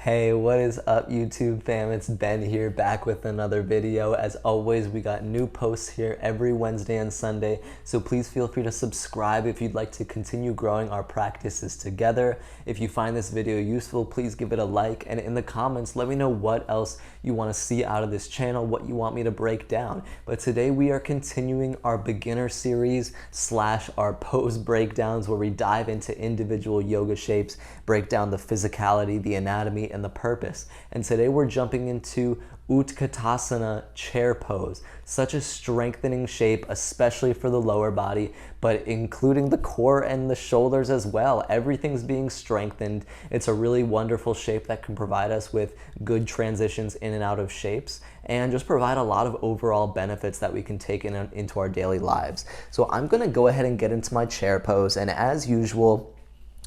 Hey, what is up YouTube fam? It's Ben here back with another video. As always, we got new posts here every Wednesday and Sunday, so please feel free to subscribe if you'd like to continue growing our practices together. If you find this video useful, please give it a like, and in the comments, let me know what else you want to see out of this channel, what you want me to break down. But today we are continuing our beginner series / our pose breakdowns where we dive into individual yoga shapes, break down the physicality, the anatomy, and the purpose. And today we're jumping into Utkatasana chair pose. Such a strengthening shape, especially for the lower body, but including the core and the shoulders as well. Everything's being strengthened. It's a really wonderful shape that can provide us with good transitions in and out of shapes and just provide a lot of overall benefits that we can take into our daily lives. So I'm gonna go ahead and get into my chair pose, and as usual,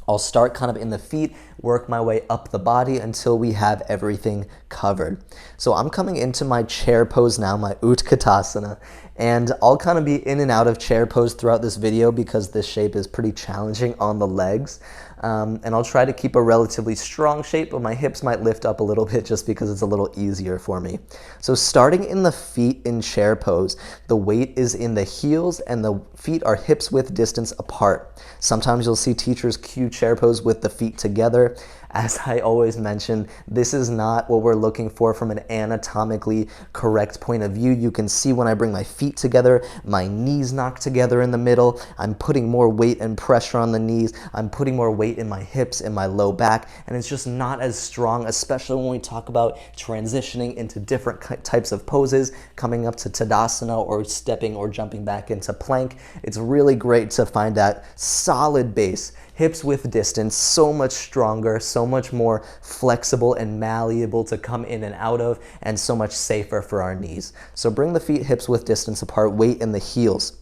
I'll start kind of in the feet, work my way up the body until we have everything covered. So I'm coming into my chair pose now, my Utkatasana, and I'll kind of be in and out of chair pose throughout this video because this shape is pretty challenging on the legs. And I'll try to keep a relatively strong shape, but my hips might lift up a little bit just because it's a little easier for me. So starting in the feet in chair pose, the weight is in the heels and the feet are hips width distance apart. Sometimes you'll see teachers cue chair pose with the feet together. As I always mention, this is not what we're looking for from an anatomically correct point of view. You can see when I bring my feet together, my knees knock together in the middle. I'm putting more weight and pressure on the knees. I'm putting more weight in my hips and my low back, and it's just not as strong, especially when we talk about transitioning into different types of poses, coming up to Tadasana or stepping or jumping back into plank. It's really great to find that solid base. Hips width distance, so much stronger, so much more flexible and malleable to come in and out of, and so much safer for our knees. So bring the feet hips width distance apart, weight in the heels.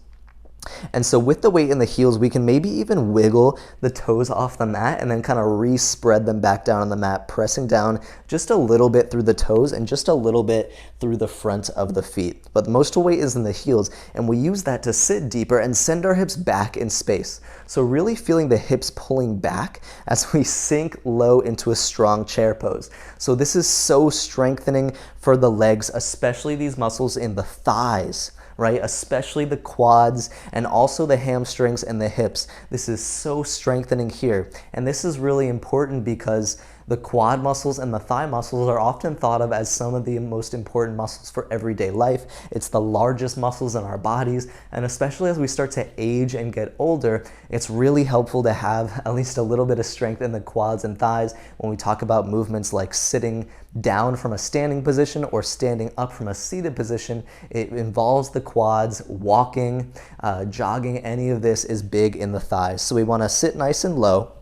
And so with the weight in the heels, we can maybe even wiggle the toes off the mat and then kind of re-spread them back down on the mat, pressing down just a little bit through the toes and just a little bit through the front of the feet. But most weight is in the heels, and we use that to sit deeper and send our hips back in space. So really feeling the hips pulling back as we sink low into a strong chair pose. So this is so strengthening for the legs, especially these muscles in the thighs, right? Especially the quads and also the hamstrings and the hips. This is so strengthening here. And this is really important because the quad muscles and the thigh muscles are often thought of as some of the most important muscles for everyday life. It's the largest muscles in our bodies, and especially as we start to age and get older, it's really helpful to have at least a little bit of strength in the quads and thighs when we talk about movements like sitting down from a standing position or standing up from a seated position. It involves the quads, walking, jogging, any of this is big in the thighs. So we want to sit nice and low.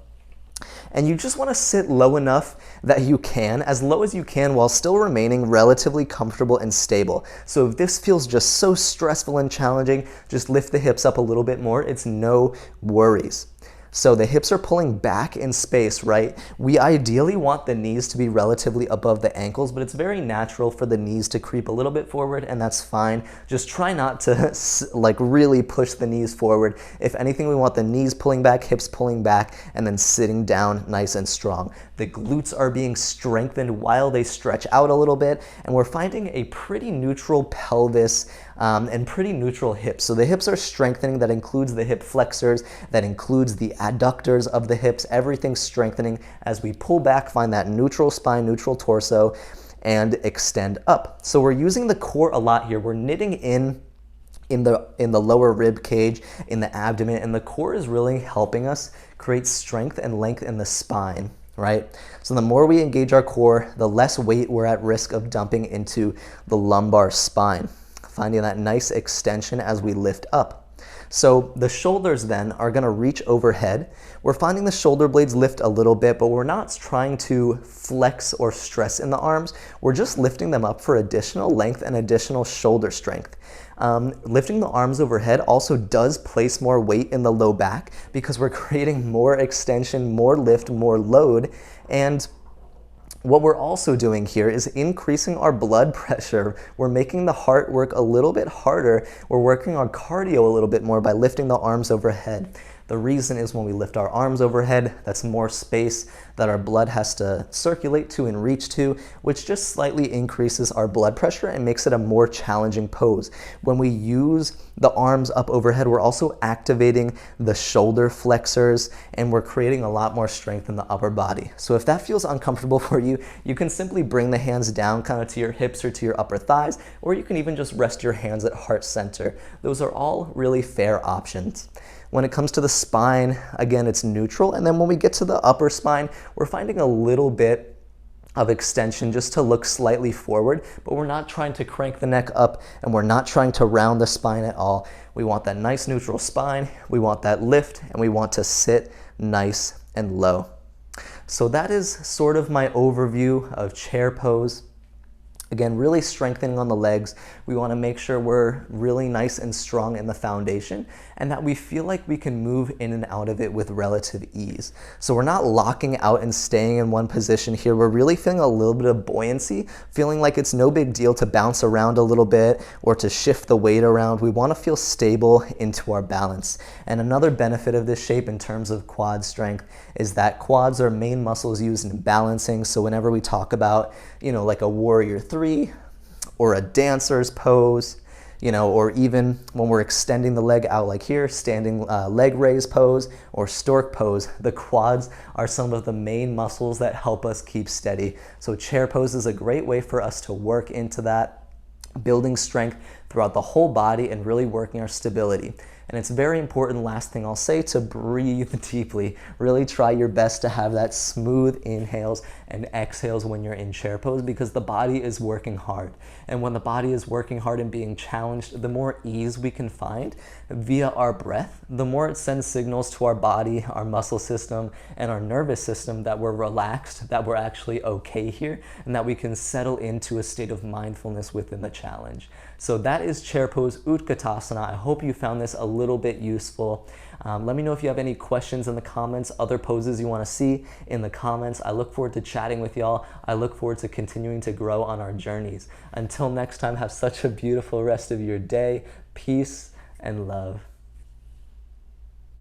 And you just want to sit low enough that you can, as low as you can, while still remaining relatively comfortable and stable. So if this feels just so stressful and challenging, just lift the hips up a little bit more. It's no worries. So the hips are pulling back in space, right? We ideally want the knees to be relatively above the ankles, but it's very natural for the knees to creep a little bit forward, and that's fine. Just try not to like really push the knees forward. If anything, we want the knees pulling back, hips pulling back, and then sitting down nice and strong. The glutes are being strengthened while they stretch out a little bit, and we're finding a pretty neutral pelvis and pretty neutral hips. So the hips are strengthening. That includes the hip flexors, that includes the adductors of the hips. Everything's strengthening as we pull back, find that neutral spine, neutral torso, and extend up. So we're using the core a lot here. We're knitting in the lower rib cage, in the abdomen, and the core is really helping us create strength and length in the spine, right? So the more we engage our core, the less weight we're at risk of dumping into the lumbar spine, finding that nice extension as we lift up. So the shoulders then are going to reach overhead. We're finding the shoulder blades lift a little bit, but we're not trying to flex or stress in the arms. We're just lifting them up for additional length and additional shoulder strength. Lifting the arms overhead also does place more weight in the low back because we're creating more extension, more lift, more load, and what we're also doing here is increasing our blood pressure. We're making the heart work a little bit harder. We're working on cardio a little bit more by lifting the arms overhead. The reason is when we lift our arms overhead, that's more space that our blood has to circulate to and reach to, which just slightly increases our blood pressure and makes it a more challenging pose. When we use the arms up overhead, we're also activating the shoulder flexors, and we're creating a lot more strength in the upper body. So if that feels uncomfortable for you, you can simply bring the hands down kind of to your hips or to your upper thighs, or you can even just rest your hands at heart center. Those are all really fair options. When it comes to the spine, again, it's neutral. And then when we get to the upper spine, we're finding a little bit of extension just to look slightly forward, but we're not trying to crank the neck up, and we're not trying to round the spine at all. We want that nice neutral spine, we want that lift, and we want to sit nice and low. So that is sort of my overview of chair pose. Again, really strengthening on the legs. We want to make sure we're really nice and strong in the foundation, and that we feel like we can move in and out of it with relative ease. So we're not locking out and staying in one position here. We're really feeling a little bit of buoyancy, feeling like it's no big deal to bounce around a little bit or to shift the weight around. We want to feel stable into our balance. And another benefit of this shape in terms of quad strength is that quads are main muscles used in balancing. So whenever we talk about, like a warrior 3 or a dancer's pose, or even when we're extending the leg out like here, standing leg raise pose or stork pose, the quads are some of the main muscles that help us keep steady. So chair pose is a great way for us to work into that, building strength throughout the whole body and really working our stability. And it's very important, last thing I'll say, to breathe deeply. Really try your best to have that smooth inhales and exhales when you're in chair pose, because the body is working hard. And when the body is working hard and being challenged, the more ease we can find via our breath, the more it sends signals to our body, our muscle system, and our nervous system that we're relaxed, that we're actually okay here, and that we can settle into a state of mindfulness within the challenge. So that is chair pose Utkatasana. I hope you found this a little bit useful. Let me know if you have any questions in the comments, other poses you want to see in the comments. I look forward to chatting with y'all. I look forward to continuing to grow on our journeys. Until next time, have such a beautiful rest of your day. Peace and love.